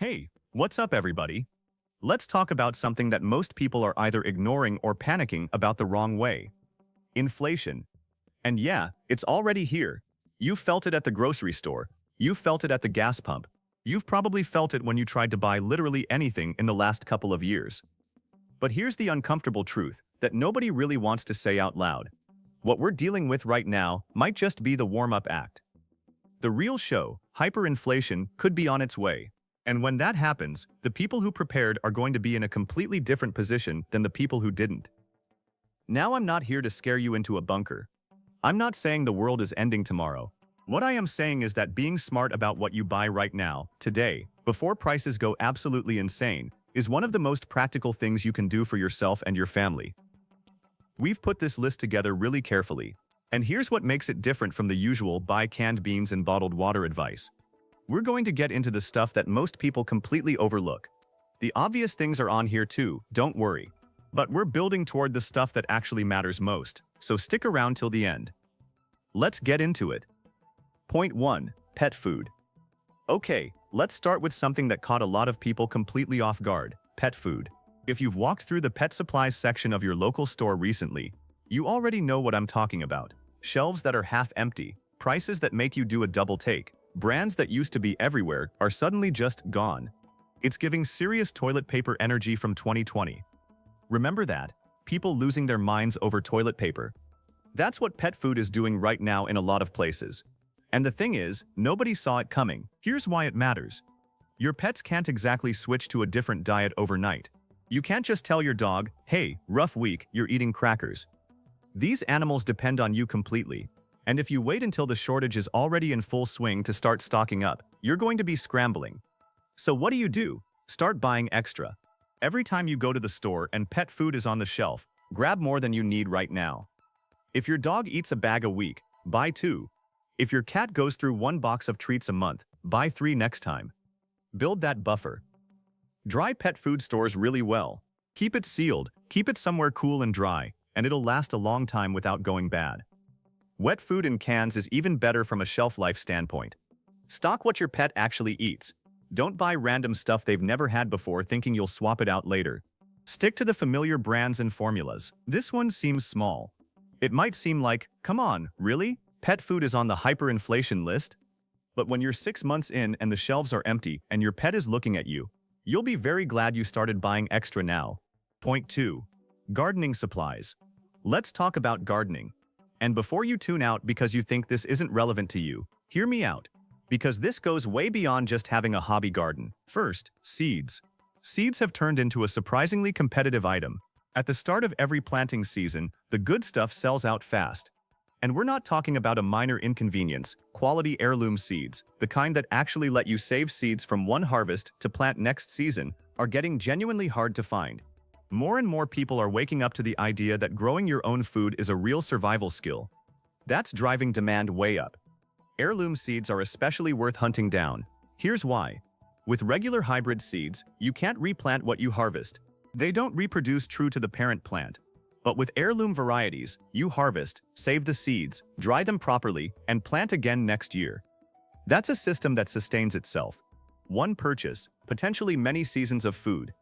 Hey, what's up everybody? Let's talk about something that most people are either ignoring or panicking about the wrong way. Inflation. And yeah, it's already here. You felt it at the grocery store. You felt it at the gas pump. You've probably felt it when you tried to buy literally anything in the last couple of years. But here's the uncomfortable truth that nobody really wants to say out loud. What we're dealing with right now might just be the warm-up act. The real show, hyperinflation, could be on its way. And when that happens, the people who prepared are going to be in a completely different position than the people who didn't. Now I'm not here to scare you into a bunker. I'm not saying the world is ending tomorrow. What I am saying is that being smart about what you buy right now, today, before prices go absolutely insane, is one of the most practical things you can do for yourself and your family. We've put this list together really carefully, and here's what makes it different from the usual buy canned beans and bottled water advice. We're going to get into the stuff that most people completely overlook. The obvious things are on here too, don't worry. But we're building toward the stuff that actually matters most, so stick around till the end. Let's get into it. Point 1. Pet food. Okay, let's start with something that caught a lot of people completely off guard, pet food. If you've walked through the pet supplies section of your local store recently, you already know what I'm talking about. Shelves that are half empty, prices that make you do a double take. Brands that used to be everywhere are suddenly just gone. It's giving serious toilet paper energy from 2020. Remember that? People losing their minds over toilet paper. That's what pet food is doing right now in a lot of places. And the thing is, nobody saw it coming. Here's why it matters. Your pets can't exactly switch to a different diet overnight. You can't just tell your dog, hey, rough week, you're eating crackers. These animals depend on you completely. And if you wait until the shortage is already in full swing to start stocking up, you're going to be scrambling. So what do? Start buying extra. Every time you go to the store and pet food is on the shelf, grab more than you need right now. If your dog eats a bag a week, buy 2. If your cat goes through 1 box of treats a month, buy 3 next time. Build that buffer. Dry pet food stores really well. Keep it sealed, keep it somewhere cool and dry, and it'll last a long time without going bad. Wet food in cans is even better from a shelf life standpoint. Stock what your pet actually eats. Don't buy random stuff they've never had before thinking you'll swap it out later. Stick to the familiar brands and formulas. This one seems small. It might seem like, come on, really? Pet food is on the hyperinflation list? But when you're 6 months in and the shelves are empty and your pet is looking at you, you'll be very glad you started buying extra now. Point 2. Gardening supplies. Let's talk about gardening. And before you tune out because you think this isn't relevant to you, hear me out. Because this goes way beyond just having a hobby garden. First, seeds. Seeds have turned into a surprisingly competitive item. At the start of every planting season, the good stuff sells out fast. And we're not talking about a minor inconvenience, quality heirloom seeds, the kind that actually let you save seeds from one harvest to plant next season, are getting genuinely hard to find. More and more people are waking up to the idea that growing your own food is a real survival skill. That's driving demand way up. Heirloom seeds are especially worth hunting down. Here's why. With regular hybrid seeds, you can't replant what you harvest. They don't reproduce true to the parent plant. But with heirloom varieties, you harvest, save the seeds, dry them properly, and plant again next year. That's a system that sustains itself. One purchase, potentially many seasons of food.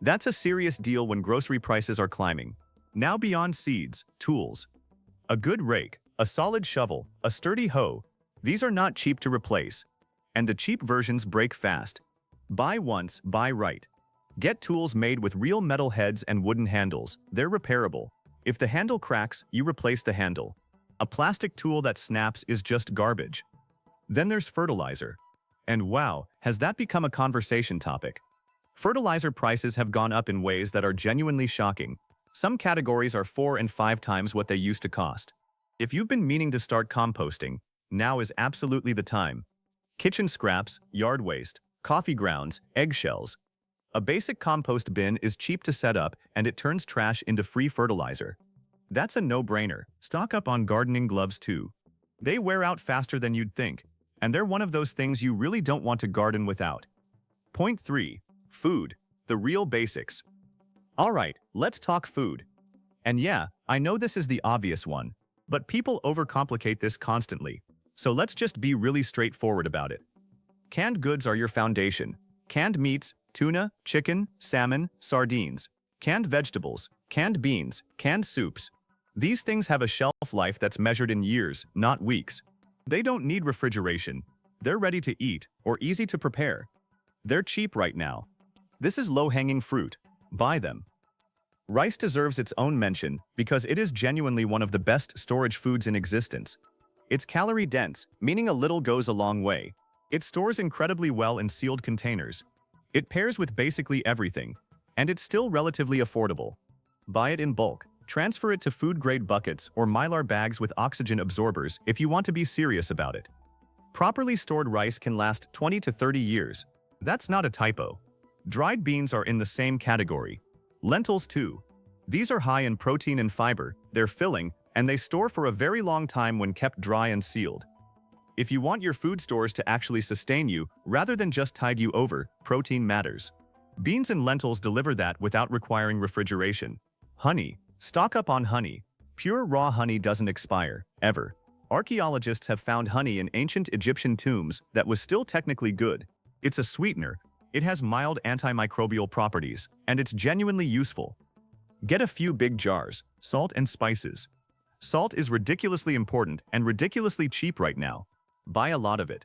That's a serious deal when grocery prices are climbing. Now beyond seeds, tools. A good rake, a solid shovel, a sturdy hoe. These are not cheap to replace. And the cheap versions break fast. Buy once, buy right. Get tools made with real metal heads and wooden handles. They're repairable. If the handle cracks, you replace the handle. A plastic tool that snaps is just garbage. Then there's fertilizer. And wow, has that become a conversation topic? Fertilizer prices have gone up in ways that are genuinely shocking. Some categories are 4 and 5 times what they used to cost. If you've been meaning to start composting, now is absolutely the time. Kitchen scraps, yard waste, coffee grounds, eggshells. A basic compost bin is cheap to set up and it turns trash into free fertilizer. That's a no-brainer. Stock up on gardening gloves too. They wear out faster than you'd think, and they're one of those things you really don't want to garden without. Point 3. Food. The real basics. Alright, let's talk food. And yeah, I know this is the obvious one, but people overcomplicate this constantly. So let's just be really straightforward about it. Canned goods are your foundation. canned meats, tuna, chicken, salmon, sardines, canned vegetables, canned beans, canned soups. These things have a shelf life that's measured in years, not weeks. They don't need refrigeration. They're ready to eat or easy to prepare. They're cheap right now. This is low-hanging fruit. Buy them. Rice deserves its own mention because it is genuinely one of the best storage foods in existence. It's calorie-dense, meaning a little goes a long way. It stores incredibly well in sealed containers. It pairs with basically everything, and it's still relatively affordable. Buy it in bulk. Transfer it to food-grade buckets or mylar bags with oxygen absorbers if you want to be serious about it. Properly stored rice can last 20 to 30 years. That's not a typo. Dried beans are in the same category. Lentils too. These are high in protein and fiber, they're filling, and they store for a very long time when kept dry and sealed. If you want your food stores to actually sustain you, rather than just tide you over, protein matters. Beans and lentils deliver that without requiring refrigeration. Honey. Stock up on honey. Pure raw honey doesn't expire, ever. Archaeologists have found honey in ancient Egyptian tombs that was still technically good. It's a sweetener, it has mild antimicrobial properties, and it's genuinely useful. Get a few big jars, salt and spices. Salt is ridiculously important and ridiculously cheap right now. Buy a lot of it.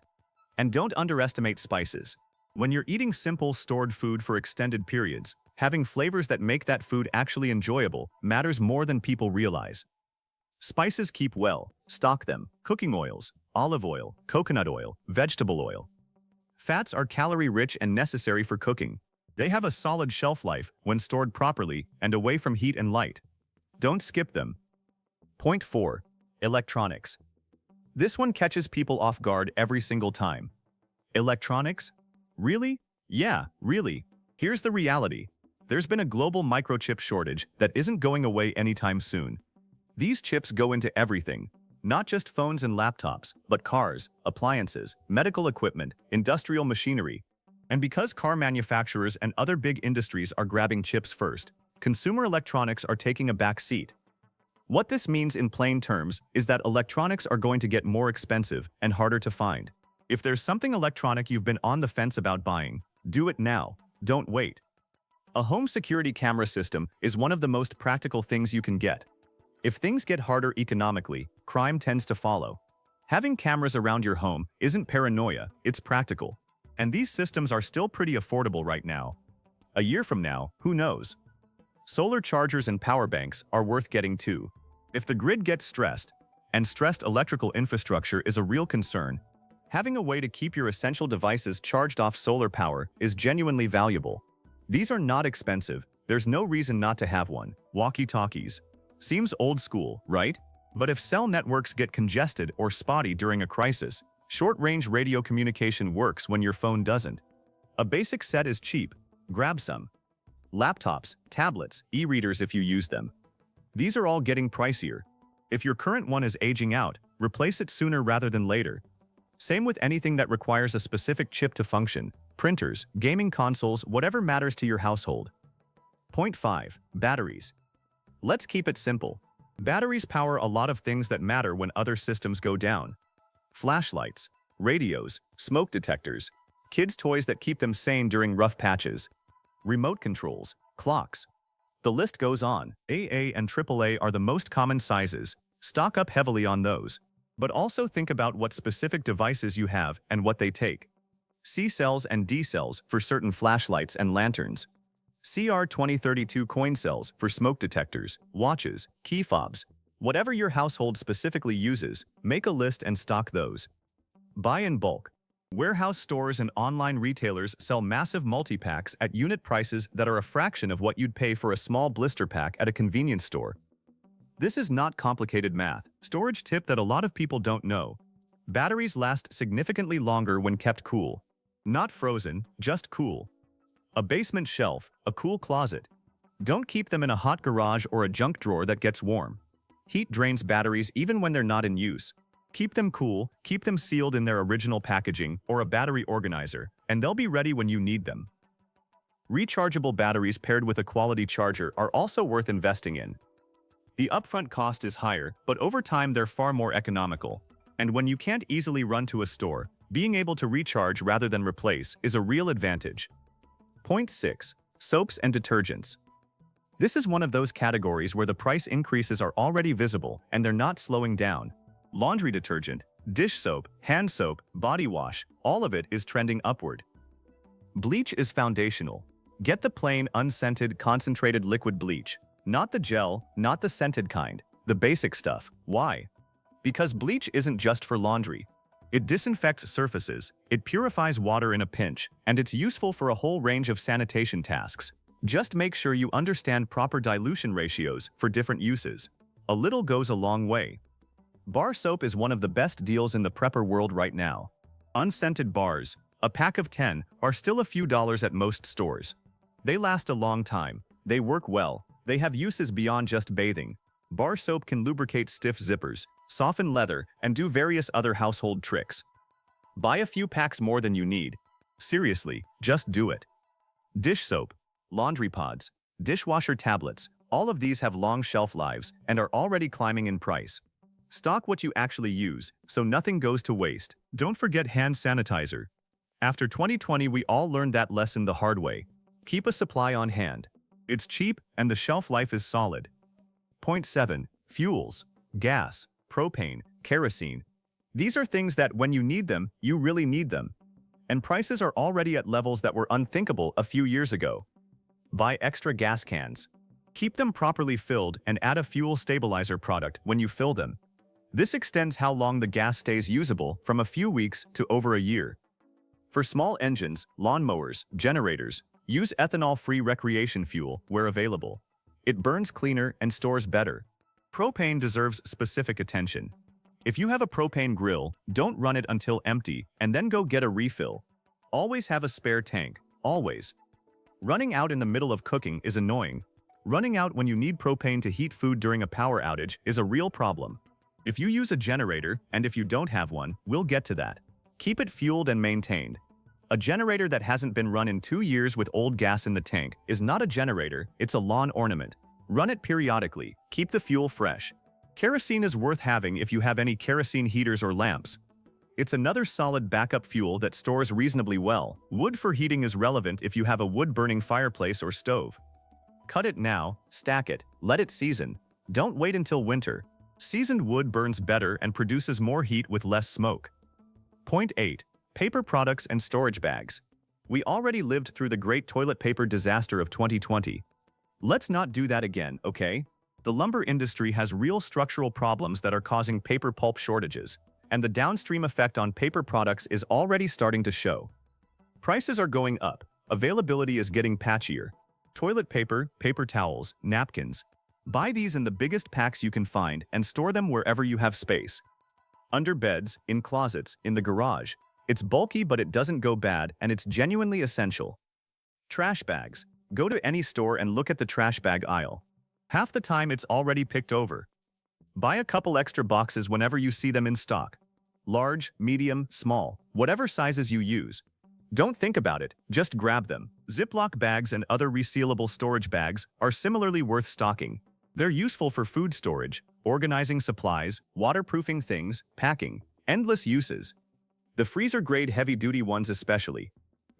And don't underestimate spices. When you're eating simple, stored food for extended periods, having flavors that make that food actually enjoyable matters more than people realize. Spices keep well. Stock them. Cooking oils, olive oil, coconut oil, vegetable oil. Fats are calorie-rich and necessary for cooking. They have a solid shelf life when stored properly and away from heat and light. Don't skip them. Point 4. Electronics. This one catches people off guard every single time. Electronics? Really? Yeah, really. Here's the reality. There's been a global microchip shortage that isn't going away anytime soon. These chips go into everything, not just phones and laptops, but cars, appliances, medical equipment, industrial machinery. And because car manufacturers and other big industries are grabbing chips first, consumer electronics are taking a back seat. What this means in plain terms is that electronics are going to get more expensive and harder to find. If there's something electronic you've been on the fence about buying, do it now. Don't wait. A home security camera system is one of the most practical things you can get. If things get harder economically, crime tends to follow. Having cameras around your home isn't paranoia, it's practical. And these systems are still pretty affordable right now. A year from now, who knows? Solar chargers and power banks are worth getting too. If the grid gets stressed, and stressed electrical infrastructure is a real concern, having a way to keep your essential devices charged off solar power is genuinely valuable. These are not expensive, there's no reason not to have one. Walkie-talkies. Seems old school, right? But if cell networks get congested or spotty during a crisis, short-range radio communication works when your phone doesn't. A basic set is cheap. Grab some. Laptops, tablets, e-readers if you use them. These are all getting pricier. If your current one is aging out, replace it sooner rather than later. Same with anything that requires a specific chip to function. Printers, gaming consoles, whatever matters to your household. Point 5. Batteries. Let's keep it simple. Batteries power a lot of things that matter when other systems go down. Flashlights, radios, smoke detectors, kids' toys that keep them sane during rough patches, remote controls, clocks. The list goes on. AA and AAA are the most common sizes. Stock up heavily on those. But also think about what specific devices you have and what they take. C cells and D cells for certain flashlights and lanterns. CR2032 coin cells for smoke detectors, watches, key fobs. Whatever your household specifically uses, make a list and stock those. Buy in bulk. Warehouse stores and online retailers sell massive multi-packs at unit prices that are a fraction of what you'd pay for a small blister pack at a convenience store. This is not complicated math. Storage tip that a lot of people don't know. Batteries last significantly longer when kept cool. Not frozen, just cool. A basement shelf, a cool closet. Don't keep them in a hot garage or a junk drawer that gets warm. Heat drains batteries even when they're not in use. Keep them cool, keep them sealed in their original packaging or a battery organizer, and they'll be ready when you need them. Rechargeable batteries paired with a quality charger are also worth investing in. The upfront cost is higher, but over time they're far more economical. And when you can't easily run to a store, being able to recharge rather than replace is a real advantage. Point 6. Soaps and detergents. This is one of those categories where the price increases are already visible and they're not slowing down. Laundry detergent, dish soap, hand soap, body wash, all of it is trending upward. Bleach is foundational. Get the plain, unscented, concentrated liquid bleach. Not the gel, not the scented kind. The basic stuff. Why? Because bleach isn't just for laundry. It disinfects surfaces, it purifies water in a pinch, and it's useful for a whole range of sanitation tasks. Just make sure you understand proper dilution ratios for different uses. A little goes a long way. Bar soap is one of the best deals in the prepper world right now. Unscented bars, a pack of 10, are still a few dollars at most stores. They last a long time, they work well, they have uses beyond just bathing. Bar soap can lubricate stiff zippers, soften leather, and do various other household tricks. Buy a few packs more than you need. Seriously, just do it. Dish soap, laundry pods, dishwasher tablets, all of these have long shelf lives and are already climbing in price. Stock what you actually use, so nothing goes to waste. Don't forget hand sanitizer. After 2020, we all learned that lesson the hard way. Keep a supply on hand. It's cheap and the shelf life is solid. Point 7. Fuels, gas, propane, kerosene. These are things that when you need them, you really need them. And prices are already at levels that were unthinkable a few years ago. Buy extra gas cans. Keep them properly filled and add a fuel stabilizer product when you fill them. This extends how long the gas stays usable from a few weeks to over a year. For small engines, lawnmowers, generators, use ethanol-free recreation fuel where available. It burns cleaner and stores better. Propane deserves specific attention. If you have a propane grill, don't run it until empty and then go get a refill. Always have a spare tank, always. Running out in the middle of cooking is annoying. Running out when you need propane to heat food during a power outage is a real problem. If you use a generator, and if you don't have one, we'll get to that. Keep it fueled and maintained. A generator that hasn't been run in 2 years with old gas in the tank is not a generator, it's a lawn ornament. Run it periodically, keep the fuel fresh. Kerosene is worth having if you have any kerosene heaters or lamps. It's another solid backup fuel that stores reasonably well. Wood for heating is relevant if you have a wood-burning fireplace or stove. Cut it now, stack it, let it season. Don't wait until winter. Seasoned wood burns better and produces more heat with less smoke. Point 8. Paper products and storage bags. We already lived through the great toilet paper disaster of 2020. Let's not do that again, okay? The lumber industry has real structural problems that are causing paper pulp shortages, and the downstream effect on paper products is already starting to show. Prices are going up, availability is getting patchier. Toilet paper, paper towels, napkins. Buy these in the biggest packs you can find and store them wherever you have space. Under beds, in closets, in the garage. It's bulky but it doesn't go bad and it's genuinely essential. Trash bags. Go to any store and look at the trash bag aisle. Half the time it's already picked over. Buy a couple extra boxes whenever you see them in stock. Large, medium, small, whatever sizes you use. Don't think about it, just grab them. Ziploc bags and other resealable storage bags are similarly worth stocking. They're useful for food storage, organizing supplies, waterproofing things, packing, endless uses. The freezer-grade heavy-duty ones especially.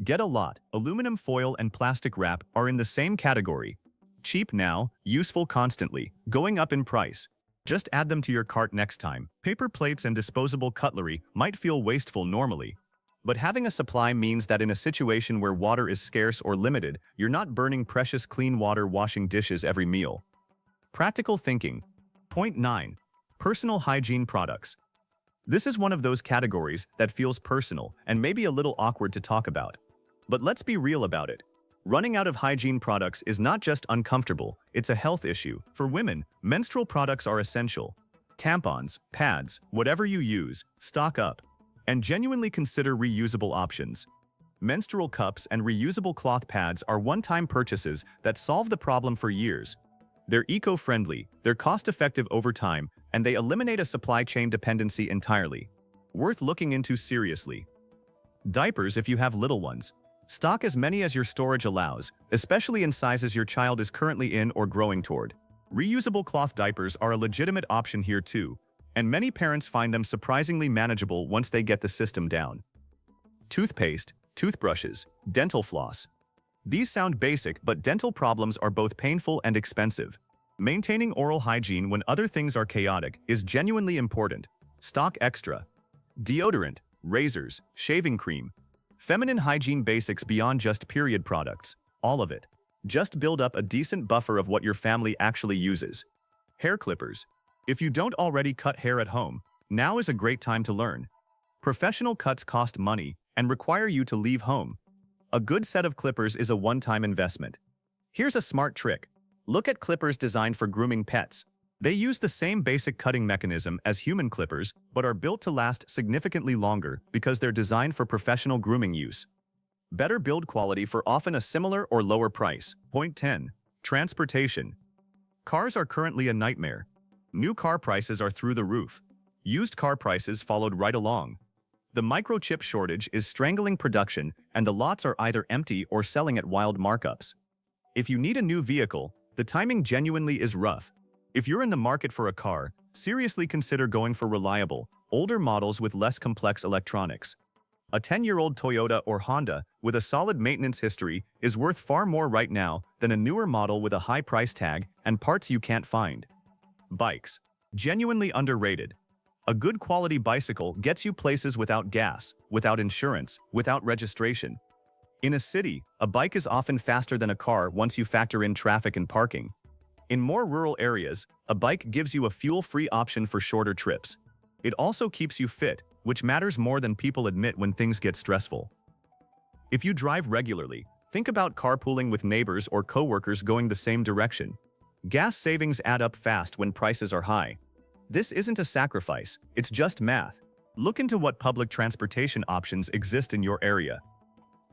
Get a lot. Aluminum foil and plastic wrap are in the same category. Cheap now, useful constantly, going up in price. Just add them to your cart next time. Paper plates and disposable cutlery might feel wasteful normally, but having a supply means that in a situation where water is scarce or limited, you're not burning precious clean water washing dishes every meal. Practical thinking. Point 9. Personal hygiene products. This is one of those categories that feels personal and maybe a little awkward to talk about. But let's be real about it. Running out of hygiene products is not just uncomfortable, it's a health issue. For women, menstrual products are essential. Tampons, pads, whatever you use, stock up. And genuinely consider reusable options. Menstrual cups and reusable cloth pads are one-time purchases that solve the problem for years. They're eco-friendly, they're cost-effective over time, and they eliminate a supply chain dependency entirely. Worth looking into seriously. Diapers if you have little ones. Stock as many as your storage allows, especially in sizes your child is currently in or growing toward. Reusable cloth diapers are a legitimate option here too, and many parents find them surprisingly manageable once they get the system down. Toothpaste, toothbrushes, dental floss. These sound basic, but dental problems are both painful and expensive. Maintaining oral hygiene when other things are chaotic is genuinely important. Stock extra. Deodorant, razors, shaving cream, feminine hygiene basics beyond just period products, all of it. Just build up a decent buffer of what your family actually uses. Hair clippers. If you don't already cut hair at home, now is a great time to learn. Professional cuts cost money and require you to leave home. A good set of clippers is a one-time investment. Here's a smart trick. Look at clippers designed for grooming pets. They use the same basic cutting mechanism as human clippers, but are built to last significantly longer because they're designed for professional grooming use. Better build quality for often a similar or lower price. Point 10. Transportation. Cars are currently a nightmare. New car prices are through the roof. Used car prices followed right along. The microchip shortage is strangling production, and the lots are either empty or selling at wild markups. If you need a new vehicle, the timing genuinely is rough. If you're in the market for a car, seriously consider going for reliable, older models with less complex electronics. A 10-year-old Toyota or Honda with a solid maintenance history is worth far more right now than a newer model with a high price tag and parts you can't find. Bikes. Genuinely underrated. A good quality bicycle gets you places without gas, without insurance, without registration. In a city, a bike is often faster than a car once you factor in traffic and parking. In more rural areas, a bike gives you a fuel-free option for shorter trips. It also keeps you fit, which matters more than people admit when things get stressful. If you drive regularly, think about carpooling with neighbors or coworkers going the same direction. Gas savings add up fast when prices are high. This isn't a sacrifice, it's just math. Look into what public transportation options exist in your area.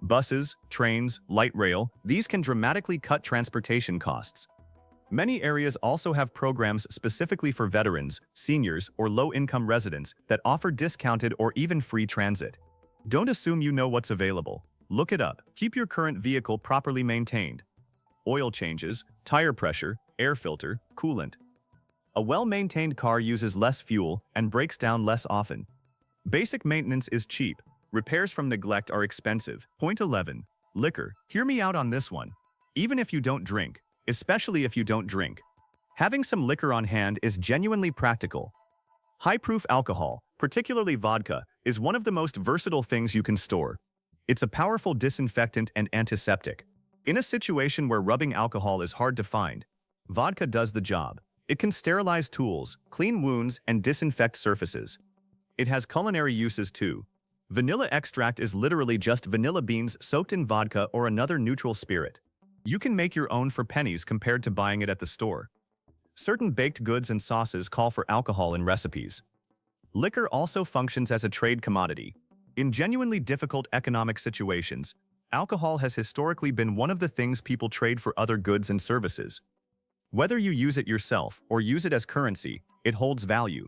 Buses, trains, light rail, these can dramatically cut transportation costs. Many areas also have programs specifically for veterans, seniors, or low-income residents that offer discounted or even free transit. Don't assume you know what's available. Look it up. Keep your current vehicle properly maintained. Oil changes, tire pressure, air filter, coolant. A well-maintained car uses less fuel and breaks down less often. Basic maintenance is cheap. Repairs from neglect are expensive. Point 11. Liquor. Hear me out on this one. Even if you don't drink, especially if you don't drink, having some liquor on hand is genuinely practical. High-proof alcohol, particularly vodka, is one of the most versatile things you can store. It's a powerful disinfectant and antiseptic. In a situation where rubbing alcohol is hard to find, vodka does the job. It can sterilize tools, clean wounds, and disinfect surfaces. It has culinary uses too. Vanilla extract is literally just vanilla beans soaked in vodka or another neutral spirit. You can make your own for pennies compared to buying it at the store. Certain baked goods and sauces call for alcohol in recipes. Liquor also functions as a trade commodity. In genuinely difficult economic situations, alcohol has historically been one of the things people trade for other goods and services. Whether you use it yourself or use it as currency, it holds value.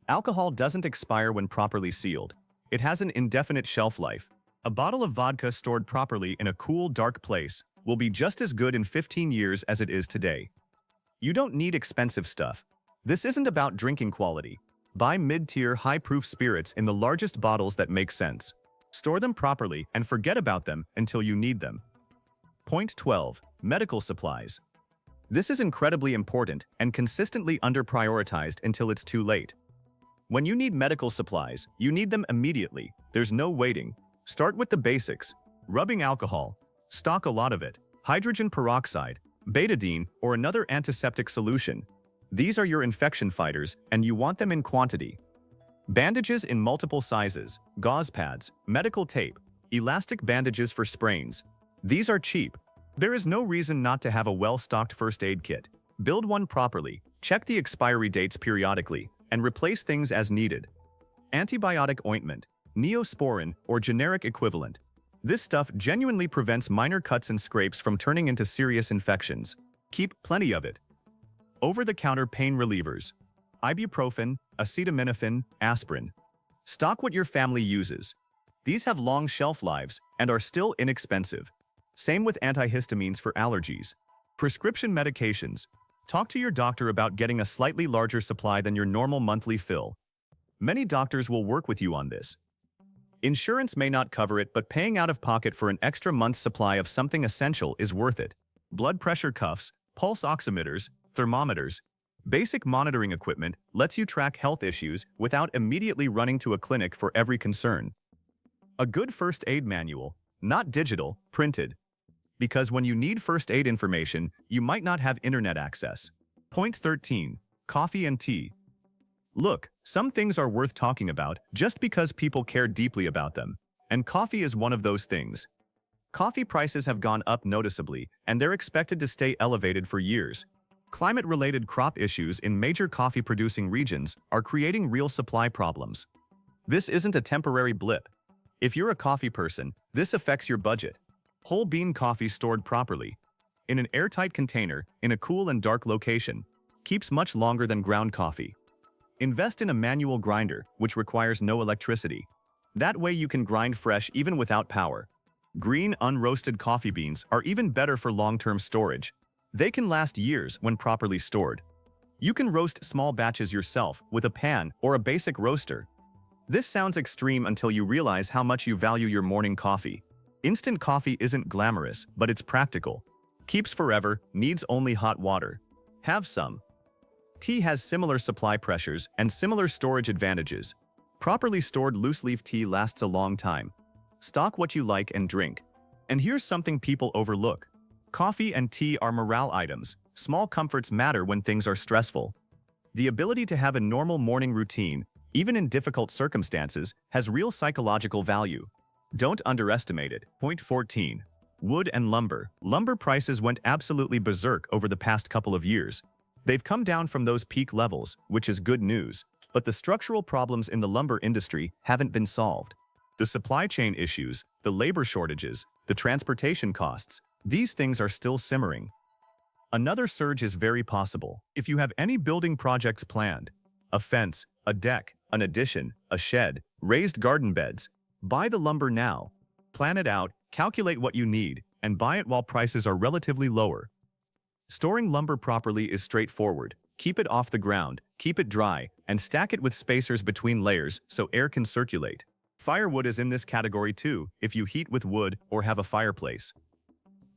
Alcohol doesn't expire when properly sealed. It has an indefinite shelf life. A bottle of vodka stored properly in a cool, dark place will be just as good in 15 years as it is today. You don't need expensive stuff. This isn't about drinking quality. Buy mid-tier, high-proof spirits in the largest bottles that make sense. Store them properly and forget about them until you need them. Point 12. Medical supplies. This is incredibly important and consistently under-prioritized until it's too late. When you need medical supplies, you need them immediately. There's no waiting. Start with the basics. Rubbing alcohol. Stock a lot of it. Hydrogen peroxide, betadine, or another antiseptic solution. These are your infection fighters, and you want them in quantity. Bandages in multiple sizes, gauze pads, medical tape, elastic bandages for sprains. These are cheap. There is no reason not to have a well-stocked first aid kit. Build one properly, check the expiry dates periodically, and replace things as needed. Antibiotic ointment, Neosporin, or generic equivalent. This stuff genuinely prevents minor cuts and scrapes from turning into serious infections. Keep plenty of it. Over-the-counter pain relievers. Ibuprofen, acetaminophen, aspirin. Stock what your family uses. These have long shelf lives and are still inexpensive. Same with antihistamines for allergies. Prescription medications. Talk to your doctor about getting a slightly larger supply than your normal monthly fill. Many doctors will work with you on this. Insurance may not cover it, but paying out of pocket for an extra month's supply of something essential is worth it. Blood pressure cuffs, pulse oximeters, thermometers. Basic monitoring equipment lets you track health issues without immediately running to a clinic for every concern. A good first aid manual, not digital, printed. Because when you need first aid information, you might not have internet access. Point 13. Coffee and tea. Look, some things are worth talking about just because people care deeply about them, and coffee is one of those things. Coffee prices have gone up noticeably, and they're expected to stay elevated for years. Climate-related crop issues in major coffee-producing regions are creating real supply problems. This isn't a temporary blip. If you're a coffee person, this affects your budget. Whole bean coffee stored properly, in an airtight container, in a cool and dark location, keeps much longer than ground coffee. Invest in a manual grinder, which requires no electricity. That way you can grind fresh even without power. Green, unroasted coffee beans are even better for long-term storage. They can last years when properly stored. You can roast small batches yourself with a pan or a basic roaster. This sounds extreme until you realize how much you value your morning coffee. Instant coffee isn't glamorous, but it's practical. Keeps forever, needs only hot water. Have some. Tea has similar supply pressures and similar storage advantages. Properly stored loose-leaf tea lasts a long time. Stock what you like and drink. And here's something people overlook. Coffee and tea are morale items. Small comforts matter when things are stressful. The ability to have a normal morning routine, even in difficult circumstances, has real psychological value. Don't underestimate it. Point 14. Wood and lumber. Lumber prices went absolutely berserk over the past couple of years. They've come down from those peak levels, which is good news, but the structural problems in the lumber industry haven't been solved. The supply chain issues, the labor shortages, the transportation costs, these things are still simmering. Another surge is very possible. If you have any building projects planned, a fence, a deck, an addition, a shed, raised garden beds, buy the lumber now. Plan it out, calculate what you need, and buy it while prices are relatively lower. Storing lumber properly is straightforward. Keep it off the ground, keep it dry, and stack it with spacers between layers so air can circulate. Firewood is in this category too, if you heat with wood or have a fireplace.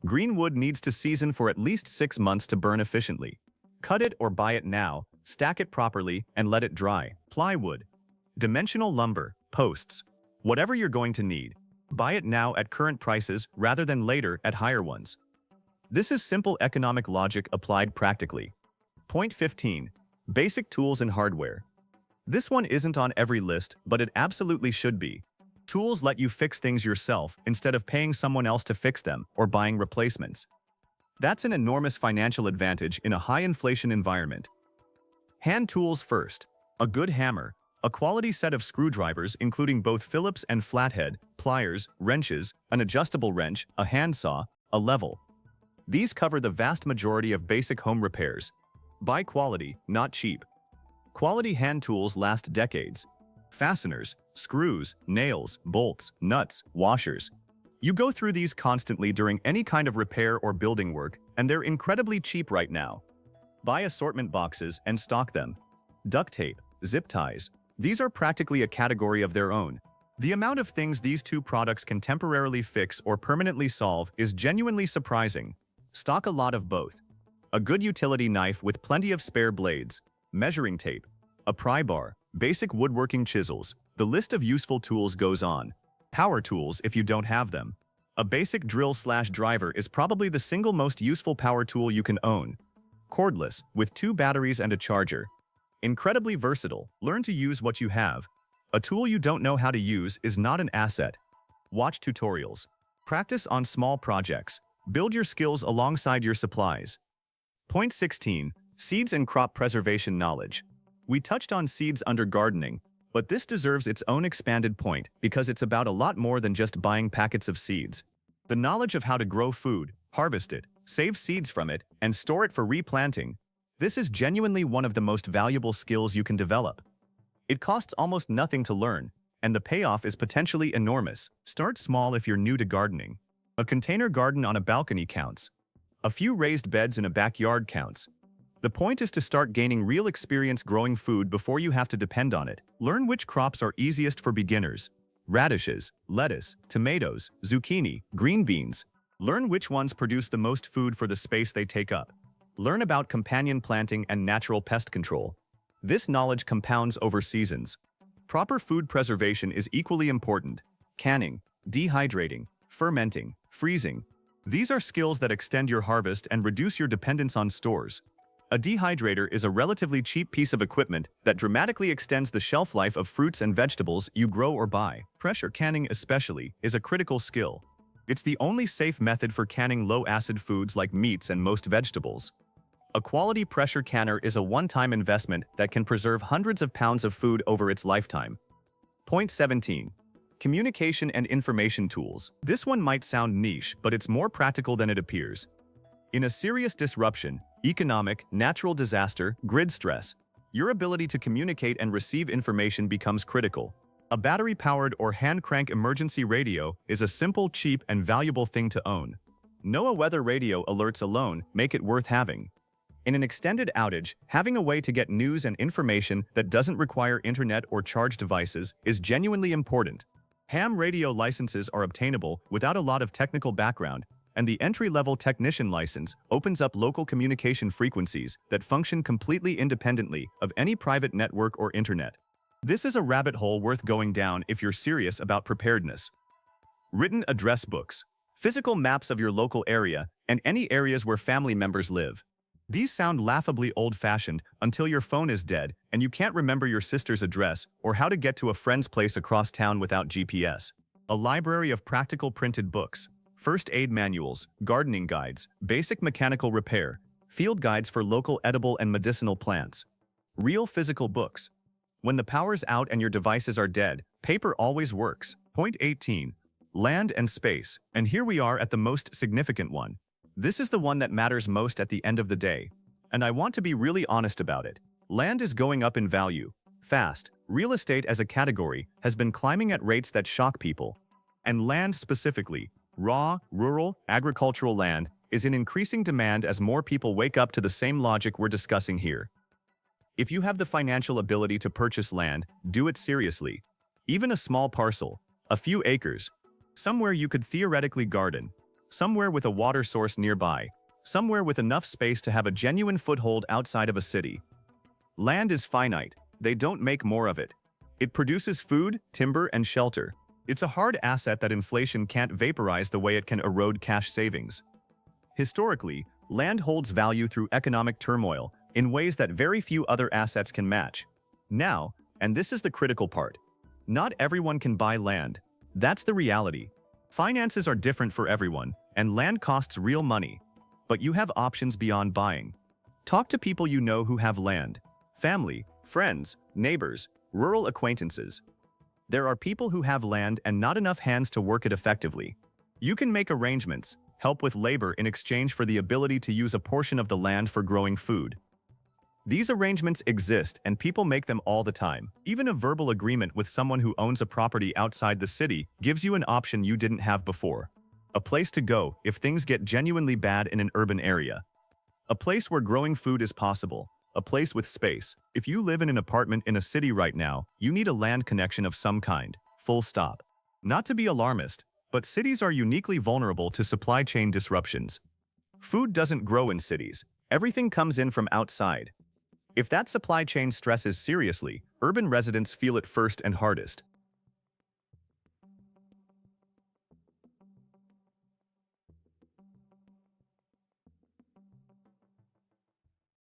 Green wood needs to season for at least 6 months to burn efficiently. Cut it or buy it now, stack it properly, and let it dry. Plywood. Dimensional lumber, posts. Whatever you're going to need, buy it now at current prices rather than later at higher ones. This is simple economic logic applied practically. Point 15. Basic tools and hardware. This one isn't on every list, but it absolutely should be. Tools let you fix things yourself instead of paying someone else to fix them or buying replacements. That's an enormous financial advantage in a high-inflation environment. Hand tools first. A good hammer, a quality set of screwdrivers including both Phillips and flathead, pliers, wrenches, an adjustable wrench, a handsaw, a level. These cover the vast majority of basic home repairs. Buy quality, not cheap. Quality hand tools last decades. Fasteners, screws, nails, bolts, nuts, washers. You go through these constantly during any kind of repair or building work, and they're incredibly cheap right now. Buy assortment boxes and stock them. Duct tape, zip ties. These are practically a category of their own. The amount of things these two products can temporarily fix or permanently solve is genuinely surprising. Stock a lot of both. A good utility knife with plenty of spare blades, measuring tape, a pry bar, basic woodworking chisels. The list of useful tools goes on. Power tools if you don't have them. A basic drill/driver is probably the single most useful power tool you can own. Cordless, with 2 batteries and a charger. Incredibly versatile. Learn to use what you have. A tool you don't know how to use is not an asset. Watch tutorials. Practice on small projects. Build your skills alongside your supplies. Point 16. Seeds and crop preservation knowledge. We touched on seeds under gardening, but this deserves its own expanded point because it's about a lot more than just buying packets of seeds. The knowledge of how to grow food, harvest it, save seeds from it, and store it for replanting. This is genuinely one of the most valuable skills you can develop. It costs almost nothing to learn, and the payoff is potentially enormous. Start small if you're new to gardening. A container garden on a balcony counts. A few raised beds in a backyard counts. The point is to start gaining real experience growing food before you have to depend on it. Learn which crops are easiest for beginners. radishes, lettuce, tomatoes, zucchini, green beans. Learn which ones produce the most food for the space they take up. Learn about companion planting and natural pest control. This knowledge compounds over seasons. Proper food preservation is equally important. Canning, dehydrating, fermenting, freezing. These are skills that extend your harvest and reduce your dependence on stores. A dehydrator is a relatively cheap piece of equipment that dramatically extends the shelf life of fruits and vegetables you grow or buy. Pressure canning especially is a critical skill. It's the only safe method for canning low-acid foods like meats and most vegetables. A quality pressure canner is a one-time investment that can preserve hundreds of pounds of food over its lifetime. Point 17. Communication and information tools. This one might sound niche, but it's more practical than it appears. In a serious disruption, economic, natural disaster, grid stress, your ability to communicate and receive information becomes critical. A battery-powered or hand-crank emergency radio is a simple, cheap, and valuable thing to own. NOAA weather radio alerts alone make it worth having. In an extended outage, having a way to get news and information that doesn't require internet or charge devices is genuinely important. Ham radio licenses are obtainable without a lot of technical background, and the entry-level technician license opens up local communication frequencies that function completely independently of any private network or internet. This is a rabbit hole worth going down if you're serious about preparedness. Written address books, physical maps of your local area, and any areas where family members live. These sound laughably old-fashioned until your phone is dead and you can't remember your sister's address or how to get to a friend's place across town without GPS. A library of practical printed books, first aid manuals, gardening guides, basic mechanical repair, field guides for local edible and medicinal plants. Real physical books. When the power's out and your devices are dead, paper always works. Point 18. Land and space. And here we are at the most significant one. This is the one that matters most at the end of the day. And I want to be really honest about it. Land is going up in value. Fast. Real estate as a category has been climbing at rates that shock people. And land specifically, raw, rural, agricultural land, is in increasing demand as more people wake up to the same logic we're discussing here. If you have the financial ability to purchase land, do it seriously. Even a small parcel, a few acres, somewhere you could theoretically garden, somewhere with a water source nearby, somewhere with enough space to have a genuine foothold outside of a city. Land is finite. They don't make more of it. It produces food, timber, and shelter. It's a hard asset that inflation can't vaporize the way it can erode cash savings. Historically, land holds value through economic turmoil in ways that very few other assets can match. Now, and this is the critical part, not everyone can buy land. That's the reality. Finances are different for everyone, and land costs real money. But you have options beyond buying. Talk to people you know who have land. Family, friends, neighbors, rural acquaintances. There are people who have land and not enough hands to work it effectively. You can make arrangements, help with labor in exchange for the ability to use a portion of the land for growing food. These arrangements exist and people make them all the time. Even a verbal agreement with someone who owns a property outside the city gives you an option you didn't have before. A place to go if things get genuinely bad in an urban area. A place where growing food is possible. A place with space. If you live in an apartment in a city right now, you need a land connection of some kind. Full stop. Not to be alarmist, but cities are uniquely vulnerable to supply chain disruptions. Food doesn't grow in cities. Everything comes in from outside. If that supply chain stresses seriously, urban residents feel it first and hardest.